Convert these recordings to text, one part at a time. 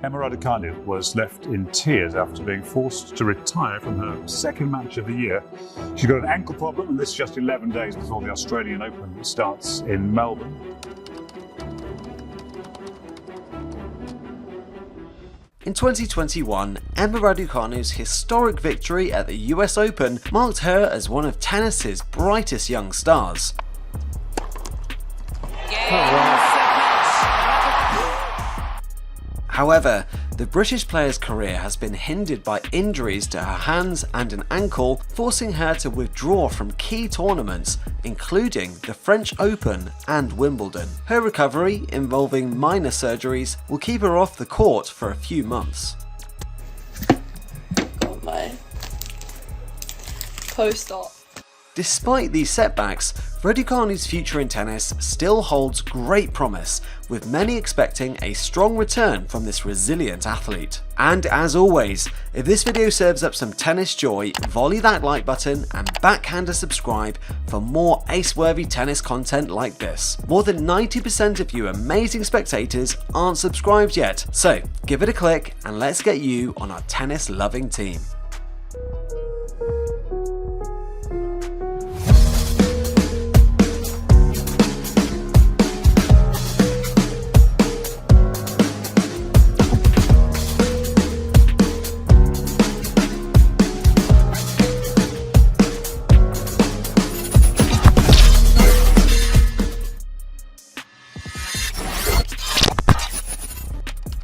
Emma Raducanu was left in tears after being forced to retire from her second match of the year. She got an ankle problem, and this is just 11 days before the Australian Open starts in Melbourne. In 2021, Emma Raducanu's historic victory at the US Open marked her as one of tennis's brightest young stars. However, the British player's career has been hindered by injuries to her hands and an ankle, forcing her to withdraw from key tournaments, including the French Open and Wimbledon. Her recovery, involving minor surgeries, will keep her off the court for a few months. Got my post-op. Despite these setbacks, Raducanu's future in tennis still holds great promise, with many expecting a strong return from this resilient athlete. And as always, if this video serves up some tennis joy, volley that like button and backhand a subscribe for more ace-worthy tennis content like this. More than 90% of you amazing spectators aren't subscribed yet, so give it a click and let's get you on our tennis-loving team.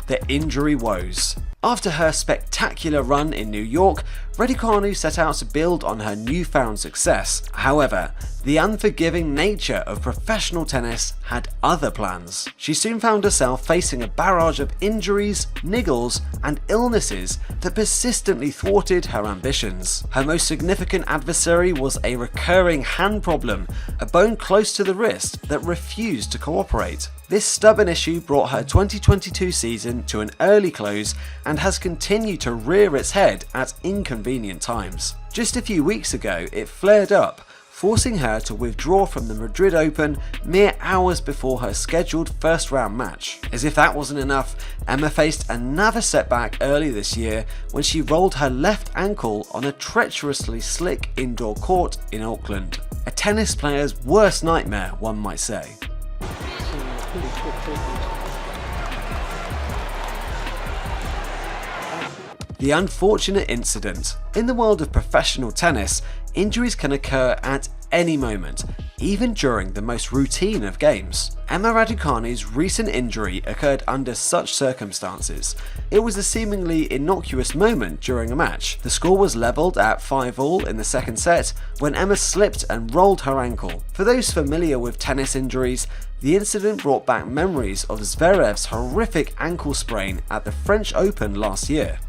The injury woes. After her spectacular run in New York, Raducanu set out to build on her newfound success. However, the unforgiving nature of professional tennis had other plans. She soon found herself facing a barrage of injuries, niggles, and illnesses that persistently thwarted her ambitions. Her most significant adversary was a recurring hand problem, a bone close to the wrist that refused to cooperate. This stubborn issue brought her 2022 season to an early close and has continued to rear its head at inconvenient times. Just a few weeks ago, it flared up, forcing her to withdraw from the Madrid Open mere hours before her scheduled first round match. As if that wasn't enough, Emma faced another setback early this year when she rolled her left ankle on a treacherously slick indoor court in Oakland. A tennis player's worst nightmare, one might say. The unfortunate incident. In the world of professional tennis, injuries can occur at any moment, even during the most routine of games. Emma Raducanu's recent injury occurred under such circumstances. It was a seemingly innocuous moment during a match. The score was levelled at 5-all in the second set when Emma slipped and rolled her ankle. For those familiar with tennis injuries, the incident brought back memories of Zverev's horrific ankle sprain at the French Open last year.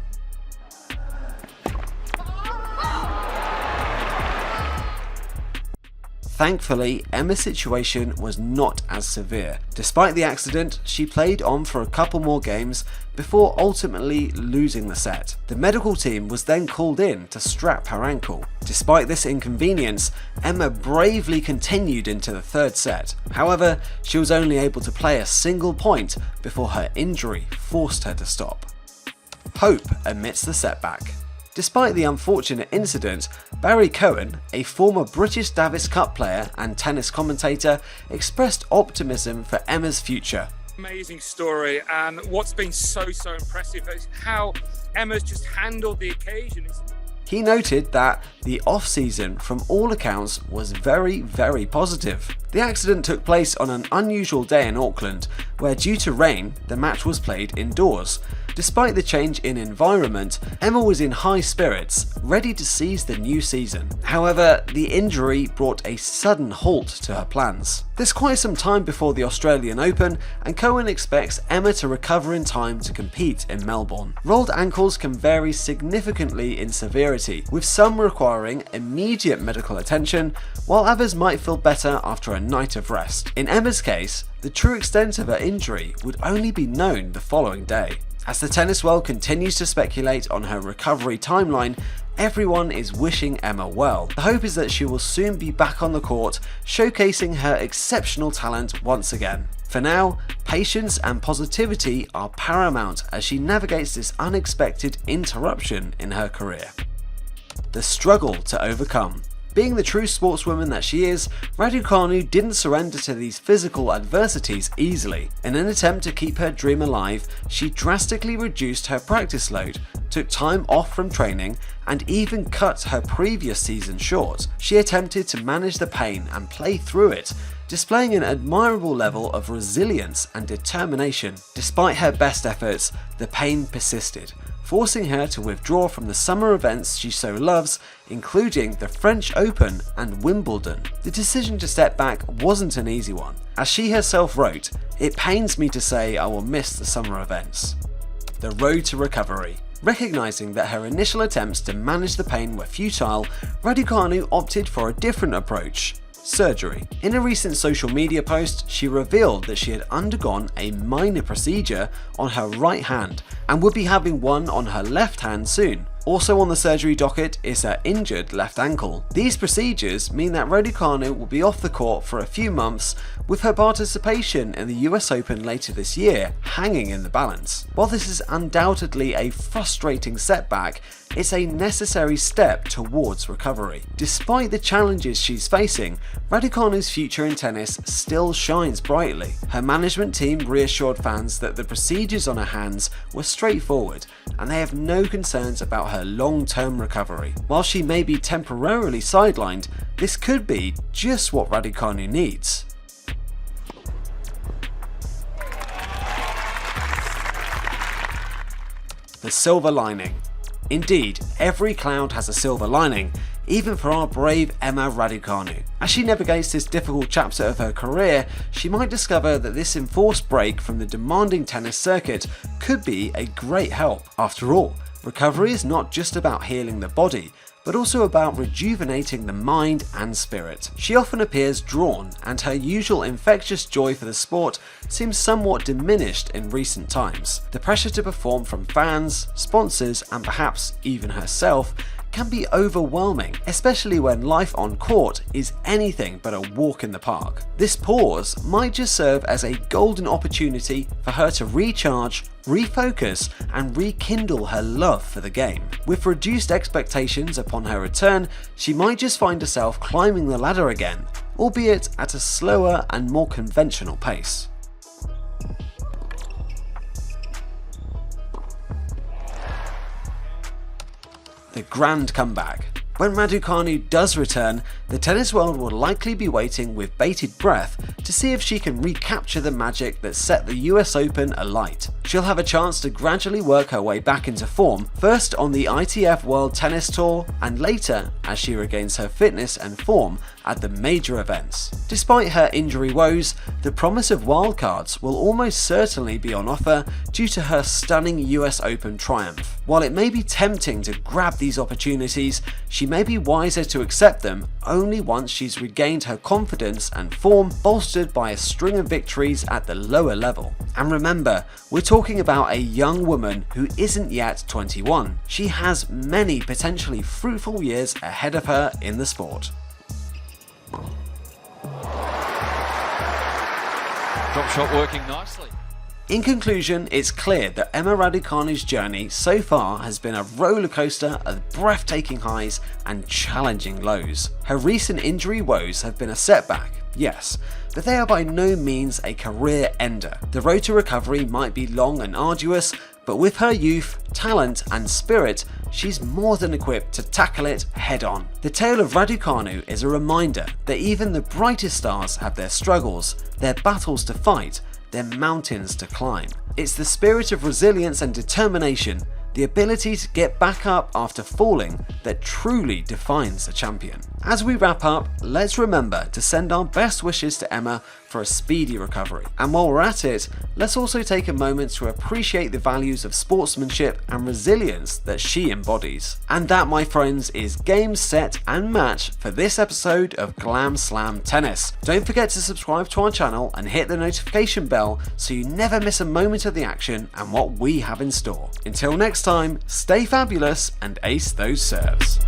Thankfully, Emma's situation was not as severe. Despite the accident, she played on for a couple more games before ultimately losing the set. The medical team was then called in to strap her ankle. Despite this inconvenience, Emma bravely continued into the third set. However, she was only able to play a single point before her injury forced her to stop. Hope amidst the setback. Despite the unfortunate incident, Barry Cohen, a former British Davis Cup player and tennis commentator, expressed optimism for Emma's future. Amazing story, and what's been so impressive is how Emma's just handled the occasion. He noted that the off-season from all accounts was very positive. The accident took place on an unusual day in Auckland, where due to rain, the match was played indoors. Despite the change in environment, Emma was in high spirits, ready to seize the new season. However, the injury brought a sudden halt to her plans. There's quite some time before the Australian Open, and Cohen expects Emma to recover in time to compete in Melbourne. Rolled ankles can vary significantly in severity, with some requiring immediate medical attention, while others might feel better after a night of rest. In Emma's case, the true extent of her injury would only be known the following day. As the tennis world continues to speculate on her recovery timeline, everyone is wishing Emma well. The hope is that she will soon be back on the court, showcasing her exceptional talent once again. For now, patience and positivity are paramount as she navigates this unexpected interruption in her career. The struggle to overcome. Being the true sportswoman that she is, Raducanu didn't surrender to these physical adversities easily. In an attempt to keep her dream alive, she drastically reduced her practice load, took time off from training, and even cut her previous season short. She attempted to manage the pain and play through it, displaying an admirable level of resilience and determination. Despite her best efforts, the pain persisted, forcing her to withdraw from the summer events she so loves, including the French Open and Wimbledon. The decision to step back wasn't an easy one. As she herself wrote, "It pains me to say I will miss the summer events." The road to recovery. Recognizing that her initial attempts to manage the pain were futile, Raducanu opted for a different approach: surgery. In a recent social media post, she revealed that she had undergone a minor procedure on her right hand and would be having one on her left hand soon. Also on the surgery docket is her injured left ankle. These procedures mean that Raducanu will be off the court for a few months, with her participation in the US Open later this year hanging in the balance. While this is undoubtedly a frustrating setback, it's a necessary step towards recovery. Despite the challenges she's facing, Raducanu's future in tennis still shines brightly. Her management team reassured fans that the procedures on her hands were straightforward and they have no concerns about her long-term recovery. While she may be temporarily sidelined, this could be just what Raducanu needs. The silver lining. Indeed, every cloud has a silver lining, even for our brave Emma Raducanu. As she navigates this difficult chapter of her career, she might discover that this enforced break from the demanding tennis circuit could be a great help. After all, recovery is not just about healing the body, but also about rejuvenating the mind and spirit. She often appears drawn, and her usual infectious joy for the sport seems somewhat diminished in recent times. The pressure to perform from fans, sponsors, and perhaps even herself can be overwhelming, especially when life on court is anything but a walk in the park. This pause might just serve as a golden opportunity for her to recharge, refocus, and rekindle her love for the game. With reduced expectations upon her return, she might just find herself climbing the ladder again, albeit at a slower and more conventional pace. The grand comeback. When Raducanu does return, the tennis world will likely be waiting with bated breath to see if she can recapture the magic that set the US Open alight. She'll have a chance to gradually work her way back into form, first on the ITF World Tennis Tour, and later as she regains her fitness and form at the major events. Despite her injury woes, the promise of wildcards will almost certainly be on offer due to her stunning US Open triumph. While it may be tempting to grab these opportunities, she may be wiser to accept them only once she's regained her confidence and form, bolstered by a string of victories at the lower level. And remember, we're talking about a young woman who isn't yet 21. She has many potentially fruitful years ahead of her in the sport. Drop shot working nicely. In conclusion, it's clear that Emma Raducanu's journey so far has been a roller coaster of breathtaking highs and challenging lows. Her recent injury woes have been a setback, yes, but they are by no means a career ender. The road to recovery might be long and arduous, but with her youth, talent, and spirit, she's more than equipped to tackle it head on. The tale of Raducanu is a reminder that even the brightest stars have their struggles, their battles to fight, their mountains to climb. It's the spirit of resilience and determination, the ability to get back up after falling, that truly defines a champion. As we wrap up, let's remember to send our best wishes to Emma for a speedy recovery. And while we're at it, let's also take a moment to appreciate the values of sportsmanship and resilience that she embodies. And that, my friends, is game, set and match for this episode of Glam Slam Tennis. Don't forget to subscribe to our channel and hit the notification bell so you never miss a moment of the action and what we have in store. Until next time, stay fabulous and ace those serves.